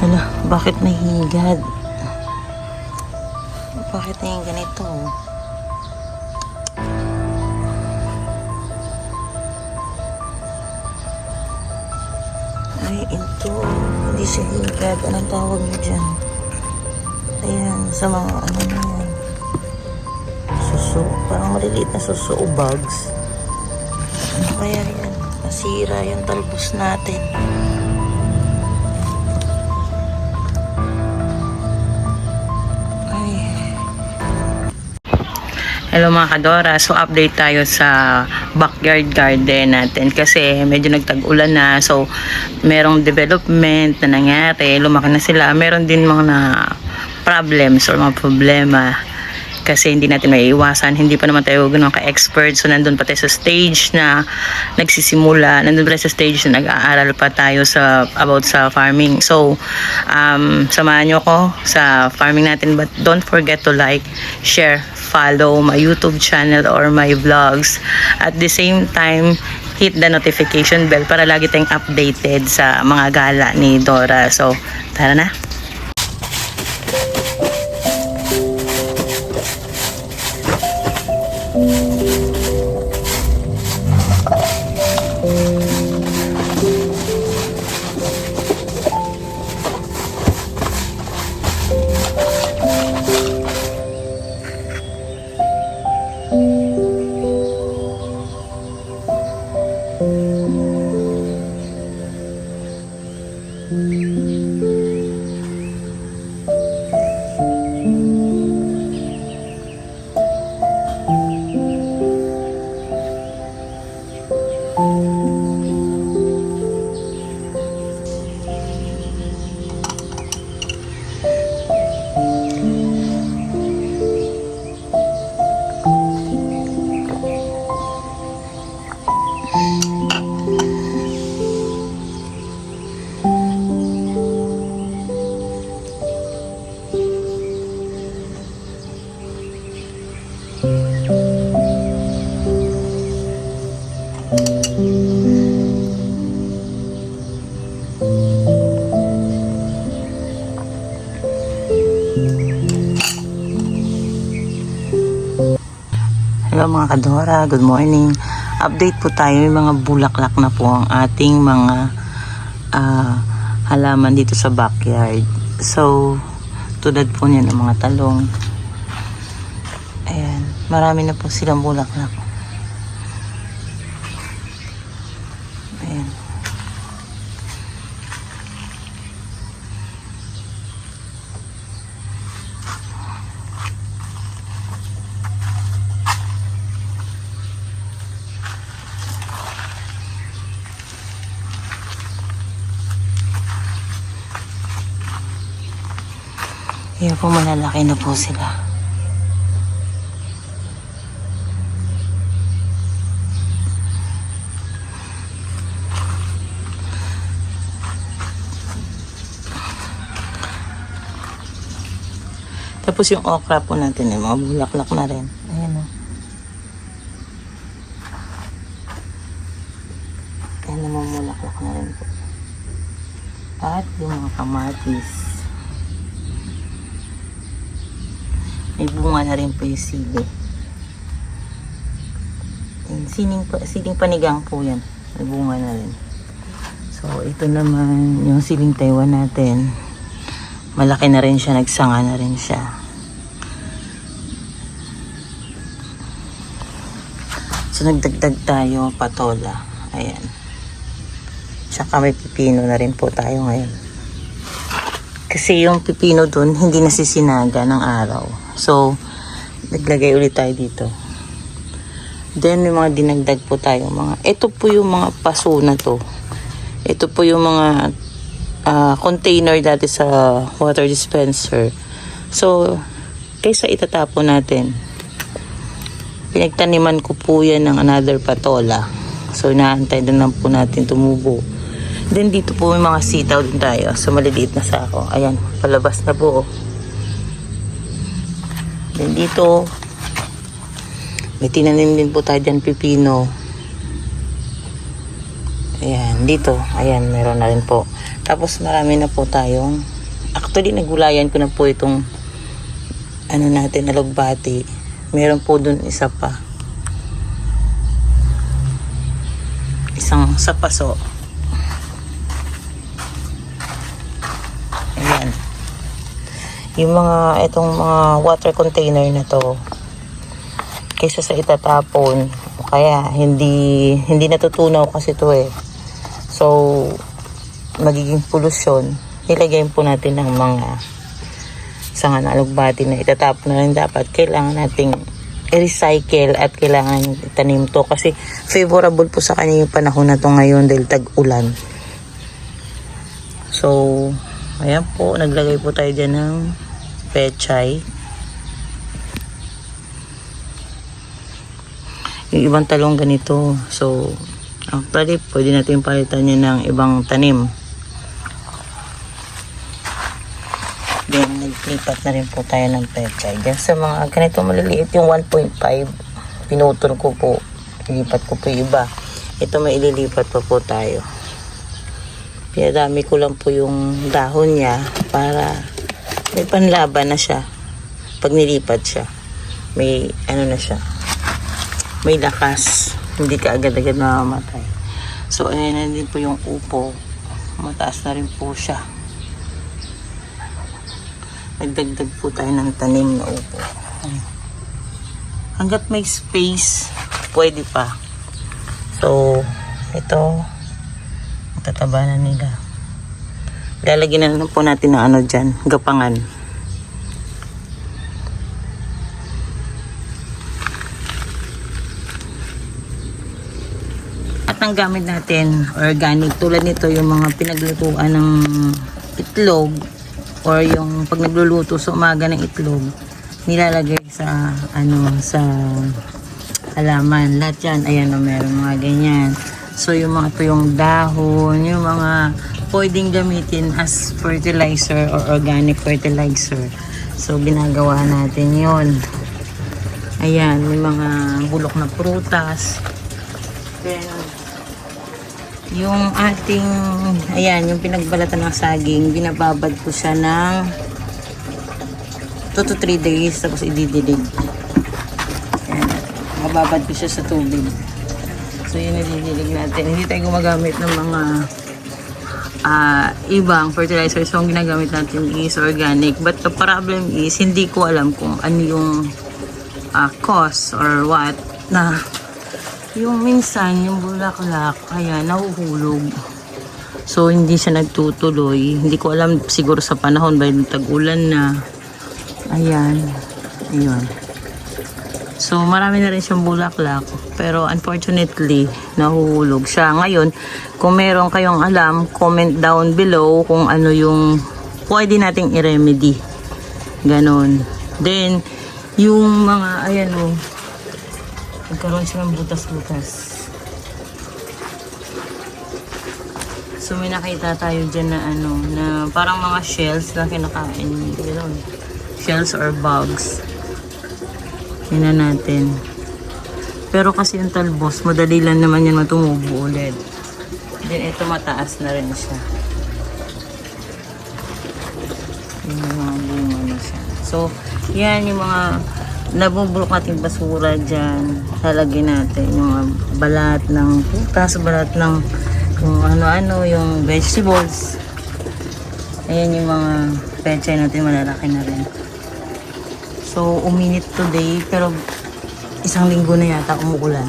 Hala, bakit may hingad? Bakit na yung ganito? Ay, ito. Hindi siya hingad. Anong tawag niyo dyan? Ayan, sa mga ano na yan. Suso. Parang maliliit na suso o bugs. Ano kaya yan? Nasira yung talbos natin. Hello mga kadora, so update tayo sa backyard garden natin kasi medyo nagtag-ulan na, so merong development na nangyari, lumaki na sila, meron din mga problems or mga problema kasi hindi natin maiiwasan, hindi pa naman tayo ganun ka-expert, so nandun pa tayo sa stage na nagsisimula, nandun pa tayo sa stage na nag-aaral pa tayo about sa farming. So samahan nyo ko sa farming natin, but don't forget to like, share, follow my YouTube channel or my vlogs. At the same time, hit the notification bell para lagi tayong updated sa mga gala ni Dora. So, tara na! Hello mga kadora, good morning. Update po tayo, may mga bulaklak na po ang ating mga halaman dito sa backyard. So, tulad po niyan ng mga talong. Ayan, marami na po silang bulaklak. Ayan. Ayan po, malalaki na po sila. Tapos yung okra po natin, mga bulaklak na rin. Ayan o. Ayan na, mga bulaklak na rin po. At yung mga kamatis. May bunga na rin po yung sili. Siling panigang po yan. May bunga na rin. So, ito naman yung siling Taiwan natin. Malaki na rin siya. Nagsanga na rin siya. So, nagdagdag tayo patola. Ayan. Tsaka may pipino na rin po tayo ngayon. Kasi yung pipino dun, hindi nasisinaga ng araw. So, naglagay ulit tayo dito. Then, may mga dinagdag po tayo. Ito po yung mga paso na to. Ito po yung mga container dati sa water dispenser. So, kaysa itatapon natin, pinagtaniman ko po yan ng another patola. So, inaantay din lang po natin tumubo. Then, dito po may mga sitaw din tayo. So, maliliit na sako. Ayan, palabas na po. Then dito, may tinanim din po tayo dyan, pipino. Ayan, dito. Ayan, meron na rin po. Tapos marami na po tayong Actually, nagulayan ko na po itong ano natin, alugbati. Meron po dun isa pa. Isang sapaso. Ayan. Yung itong mga water container na to, kaysa sa itatapon, kaya hindi natutunaw kasi to eh. So, magiging polusyon. Nilagay po natin ng mga sanga na alugbati na itatapon na rin dapat. Kailangan nating i-recycle at kailangan itanim to kasi favorable po sa kanya yung panahon na to ngayon dahil tag-ulan. So, ayan po, naglagay po tayo dyan ng pechay. Yung ibang talong ganito. So, actually, pwede natin palitan yun ng ibang tanim. Then, naglipat na rin po tayo ng pechay. Diyan sa mga ganito maliliit, yung 1.5, pinutol ko po. Ilipat ko po yung iba. Ito may ililipat pa po tayo. Pinadami ko lang po yung dahon niya para may panlaban na siya. Pag nilipat siya, may ano na siya. May lakas. Hindi ka agad-agad mamamatay. So, ayan na din po yung upo. Mataas na rin po siya. Nagdagdag po tayo ng tanim na upo. Hanggat may space, pwede pa. So, ito, tataba na nila. Lalagyan na lang po natin ng ano dyan, gapangan. At ang gamit natin, organic, tulad nito yung mga pinaglutuan ng itlog, or yung pag nagluluto sa umaga ng itlog, nilalagay sa sa halaman. Lahat yan, ayan o, meron mga ganyan. So yung mga to yung dahon, yung mga pwedeng gamitin as fertilizer or organic fertilizer. So ginagawa natin yon. Ayan, may mga bulok na prutas. Then, yung ating, ayan, yung pinagbalatan ng saging, binababad ko siya ng 2 to 3 days, tapos ididilig. Ayan, mababad ko siya sa tubig. So, yun ididilig natin. Hindi tayo gumagamit ng mga ibang fertilizer. So, ang ginagamit natin is organic. But the problem is, hindi ko alam kung ano yung cause or what na yung minsan, yung bulaklak, ayan, nahuhulog. So, hindi siya nagtutuloy. Hindi ko alam, siguro sa panahon, ba yung tag-ulan na. Ayan. Ayun. So, marami na rin siyang bulaklak. Pero, unfortunately, nahuhulog siya. Ngayon, kung meron kayong alam, comment down below kung ano yung pwede nating i-remedy. Ganon. Then, yung mga, ayan o, nagkaroon siya ng butas-butas. So, may nakita tayo dyan na na parang mga shells na kinakain. Gano'n. Shells or bugs. Yan na natin. Pero kasi yung talbos, madali lang naman yan matumubo ulit. Then, ito mataas na rin siya. Yung mga bunga na siya. So, yan yung mga nabubulok nating basura dyan. Lalagyan natin yung balat ng putas, balat ng kung ano-ano, yung vegetables. Ayan yung mga pechay natin, malalaki na rin. So, uminit today, pero isang linggo na yata umuulan.